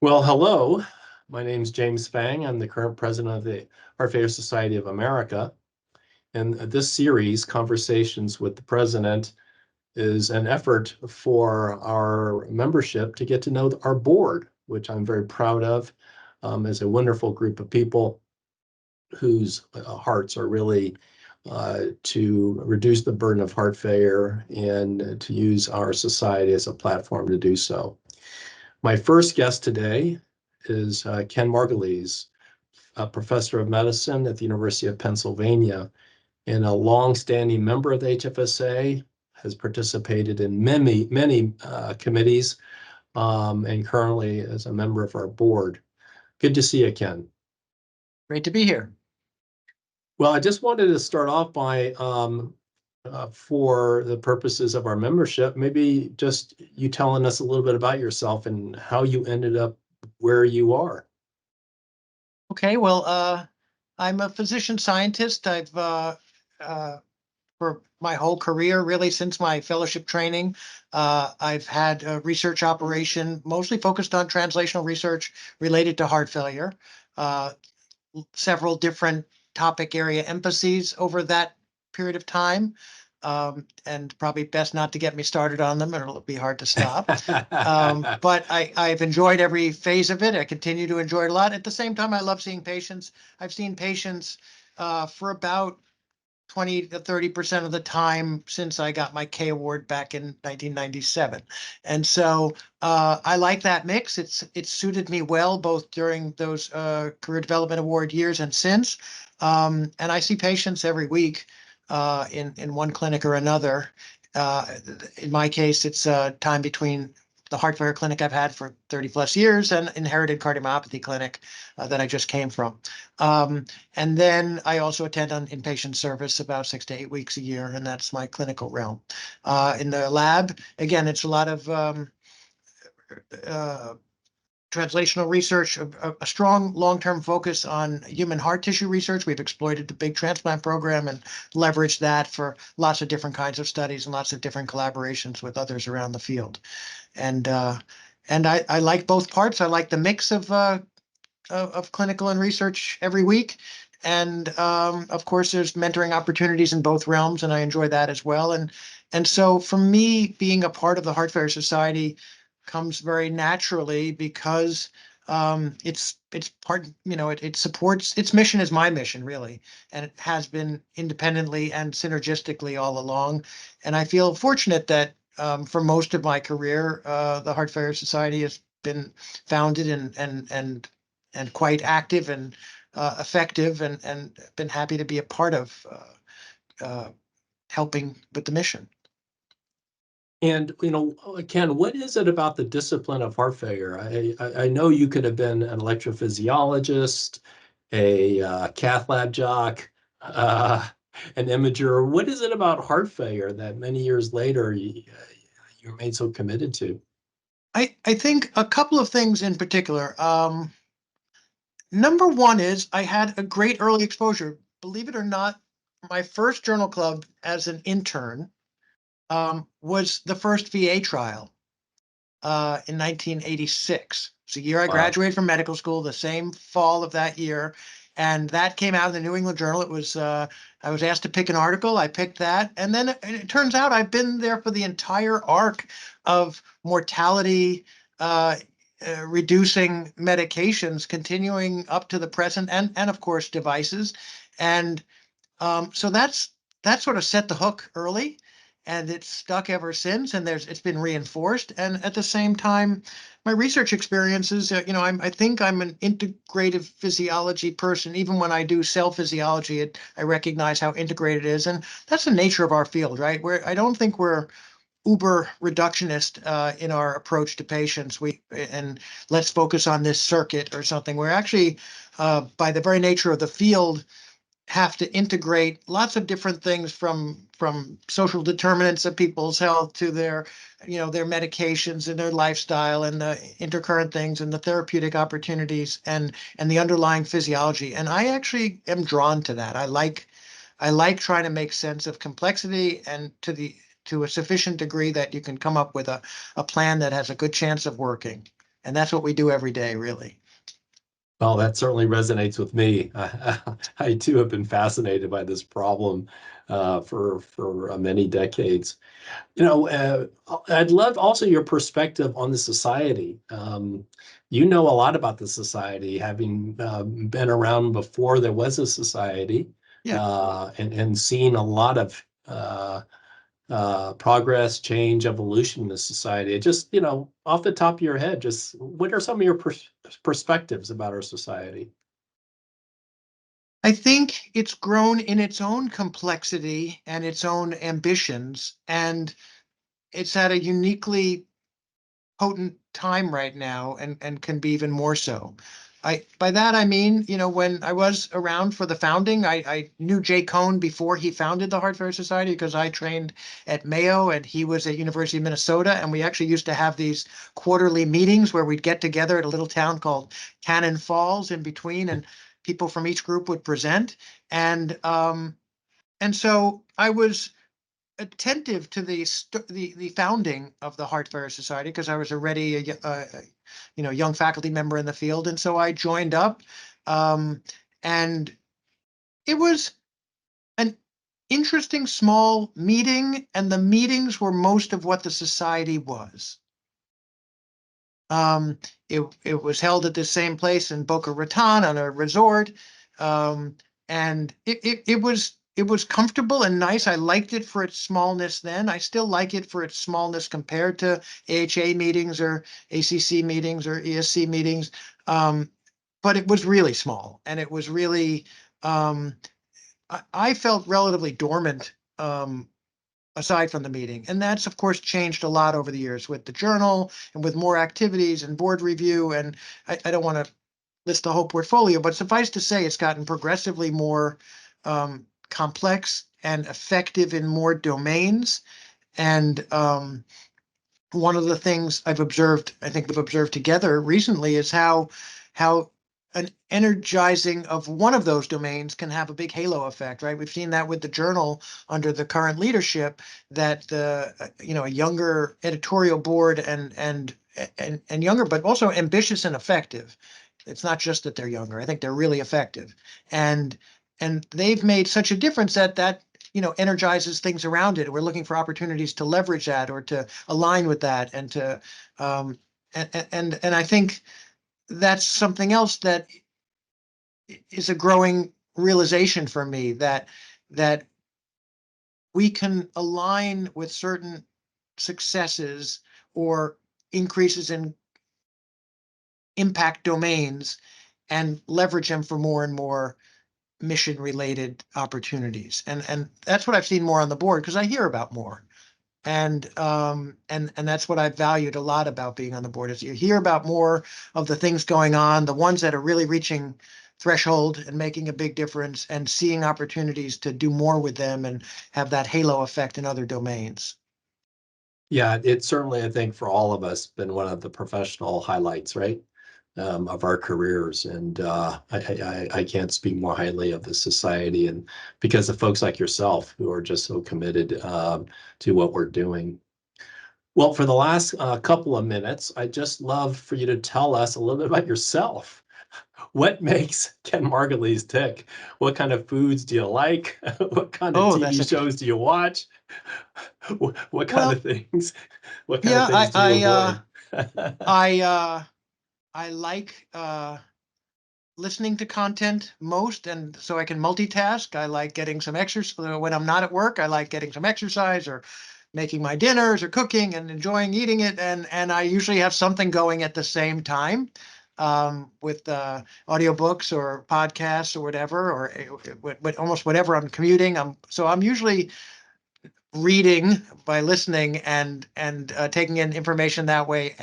Well, hello. My name's James Fang. I'm the current president of the Heart Failure Society of America. And this series, Conversations with the President, is an effort for our membership to get to know our board, which I'm very proud of, as a wonderful group of people whose hearts are really to reduce the burden of heart failure and to use our society as a platform to do so. My first guest today is Ken Margulies, a professor of medicine at the University of Pennsylvania and a longstanding member of the HFSA, has participated in many committees, and currently is a member of our board. Good to see you, Ken. Great to be here. Well, I just wanted to start off by, for the purposes of our membership, maybe just you telling us a little bit about yourself and how you ended up where you are. Okay, well, I'm a physician scientist. I've for my whole career, really since my fellowship training, I've had a research operation mostly focused on translational research related to heart failure. Several different topic area emphases over that period of time. And probably best not to get me started on them, or it'll be hard to stop. But I've enjoyed every phase of it. I continue to enjoy it a lot. At the same time, I love seeing patients. I've seen patients for about 20 to 30% of the time since I got my K award back in 1997. And so I like that mix. It's suited me well, both during those career development award years and since. And I see patients every week in one clinic or another. In my case, it's time between the heart failure clinic I've had for 30 plus years and inherited cardiomyopathy clinic that I just came from. And then I also attend on inpatient service about 6 to 8 weeks a year, and that's my clinical realm. In the lab, again, it's a lot of translational research, a strong long-term focus on human heart tissue research. We've exploited the big transplant program and leveraged that for lots of different kinds of studies and lots of different collaborations with others around the field. And I like both parts. I like the mix of clinical and research every week. And of course, there's mentoring opportunities in both realms, and I enjoy that as well. And so for me, being a part of the Heart Failure Society comes very naturally because it's part, it supports, its mission is my mission, really. And it has been independently and synergistically all along. And I feel fortunate that for most of my career, the Heart Failure Society has been founded and quite active and effective, and been happy to be a part of helping with the mission. And, Ken, what is it about the discipline of heart failure? I know you could have been an electrophysiologist, a cath lab jock, an imager. What is it about heart failure that many years later you remain so committed to? I think a couple of things in particular. Number one is I had a great early exposure. Believe it or not, my first journal club as an intern was the first VA trial in 1986. It's the year I graduated from medical school, the same fall of that year. And that came out in the New England Journal. It was, I was asked to pick an article. I picked that. And then it turns out I've been there for the entire arc of mortality, reducing medications, continuing up to the present, and of course, devices. And so that sort of set the hook early, and it's stuck ever since, and it's been reinforced. And at the same time, my research experiences, I think I'm an integrative physiology person. Even when I do cell physiology, I recognize how integrated it is. And that's the nature of our field, right? I don't think we're uber reductionist in our approach to patients. And let's focus on this circuit or something. We're actually, by the very nature of the field, have to integrate lots of different things from social determinants of people's health to their medications and their lifestyle and the intercurrent things and the therapeutic opportunities and the underlying physiology. And I actually am drawn to that. I like trying to make sense of complexity, and to a sufficient degree that you can come up with a plan that has a good chance of working. And that's what we do every day, really. Well, that certainly resonates with me. I too have been fascinated by this problem for many decades. I'd love also your perspective on the society. You know a lot about the society, having been around before there was a society, Yeah. and seen a lot of progress, change, evolution in the society. Just, off the top of your head, just what are some of your perspectives about our society? I think it's grown in its own complexity and its own ambitions, and it's at a uniquely potent time right now, and can be even more so. By that I mean, when I was around for the founding, I knew Jay Cohn before he founded the Heart Failure Society, because I trained at Mayo and he was at University of Minnesota, and we actually used to have these quarterly meetings where we'd get together at a little town called Cannon Falls in between, and people from each group would present. And so I was attentive to the founding of the Heart Failure Society, because I was already a young faculty member in the field, and so I joined up, and it was an interesting small meeting, and the meetings were most of what the society was. It was held at the same place in Boca Raton on a resort, and it was comfortable and nice. I liked it for its smallness then. I still like it for its smallness compared to AHA meetings or ACC meetings or ESC meetings. But it was really small, and it was really, I felt relatively dormant, aside from the meeting. And that's, of course, changed a lot over the years with the journal and with more activities and board review. And I don't want to list the whole portfolio, but suffice to say, it's gotten progressively more complex and effective in more domains. And one of the things I've observed, I think we've observed together recently, is how an energizing of one of those domains can have a big halo effect, right? We've seen that with the journal under the current leadership, that a younger editorial board and younger, but also ambitious and effective. It's not just that they're younger. I think they're really effective, and they've made such a difference that energizes things around it. We're looking for opportunities to leverage that or to align with that, and to and I think that's something else that is a growing realization for me, that we can align with certain successes or increases in impact domains and leverage them for more and more mission related opportunities. And that's what I've seen more on the board, because I hear about more. And that's what I've valued a lot about being on the board, is you hear about more of the things going on, the ones that are really reaching threshold and making a big difference, and seeing opportunities to do more with them and have that halo effect in other domains. Yeah, it's certainly, I think, for all of us, been one of the professional highlights, right, of our careers. And I can't speak more highly of the society, and because of folks like yourself who are just so committed to what we're doing. Well, for the last couple of minutes, I'd just love for you to tell us a little bit about yourself. What makes Ken Margulies tick? What kind of foods do you like? What kind of Oh, TV shows do you watch? What kind well, of things? What kind of yeah, things do you avoid? I, I like, listening to content most, and so I can multitask. I like getting some exercise when I'm not at work. I like getting some exercise, or making my dinners, or cooking and enjoying eating it. And I usually have something going at the same time, with audiobooks or podcasts or whatever, or with almost whatever I'm commuting. I'm usually reading by listening, and taking in information that way,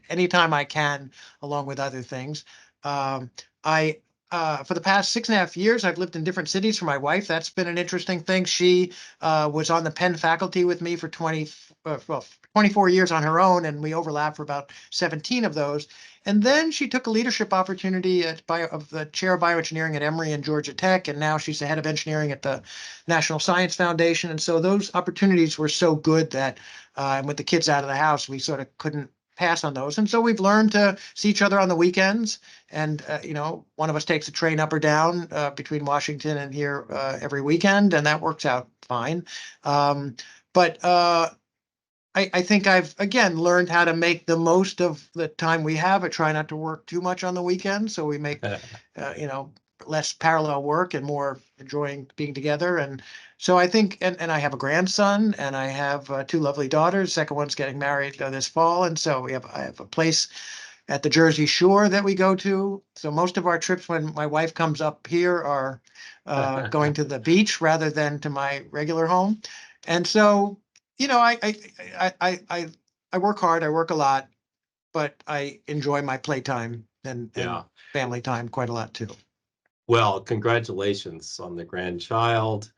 anytime I can, along with other things. I For the past 6.5 years, I've lived in different cities for my wife. That's been an interesting thing. She was on the Penn faculty with me for 24 years on her own, and we overlapped for about 17 of those. And then she took a leadership opportunity of the chair of bioengineering at Emory and Georgia Tech, and now she's the head of engineering at the National Science Foundation. And so those opportunities were so good that, and with the kids out of the house, we sort of couldn't pass on those. And so we've learned to see each other on the weekends. And, one of us takes a train up or down between Washington and here every weekend, and that works out fine. But I think I've, again, learned how to make the most of the time we have. I try not to work too much on the weekend, so we make, less parallel work and more enjoying being together. And so I think, and I have a grandson, and I have 2 lovely daughters. Second one's getting married this fall. And so I have a place at the Jersey Shore that we go to. So most of our trips when my wife comes up here are going to the beach rather than to my regular home. And so, I work hard, I work a lot, but I enjoy my playtime and Yeah. family time quite a lot too. Well, congratulations on the grandchild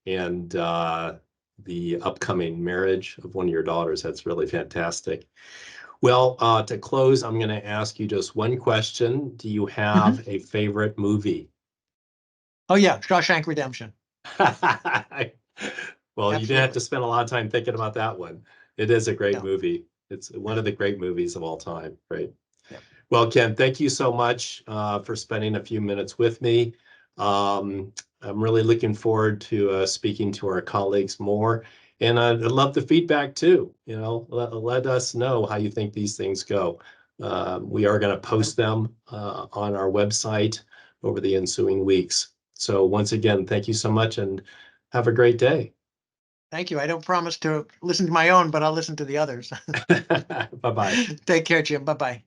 and the upcoming marriage of one of your daughters. That's really fantastic. Well, to close, I'm going to ask you just one question. Do you have a favorite movie? Oh yeah, Shawshank Redemption. Well, you didn't have to Absolutely. spend a lot of time thinking about that one. It is a great No. movie. It's one of the great movies of all time, right? Yep. Well, Ken, thank you so much for spending a few minutes with me. I'm really looking forward to speaking to our colleagues more. And I'd love the feedback too. Let us know how you think these things go. We are going to post them on our website over the ensuing weeks. So once again, thank you so much and have a great day. Thank you. I don't promise to listen to my own, but I'll listen to the others. Bye-bye. Take care, Jim. Bye-bye.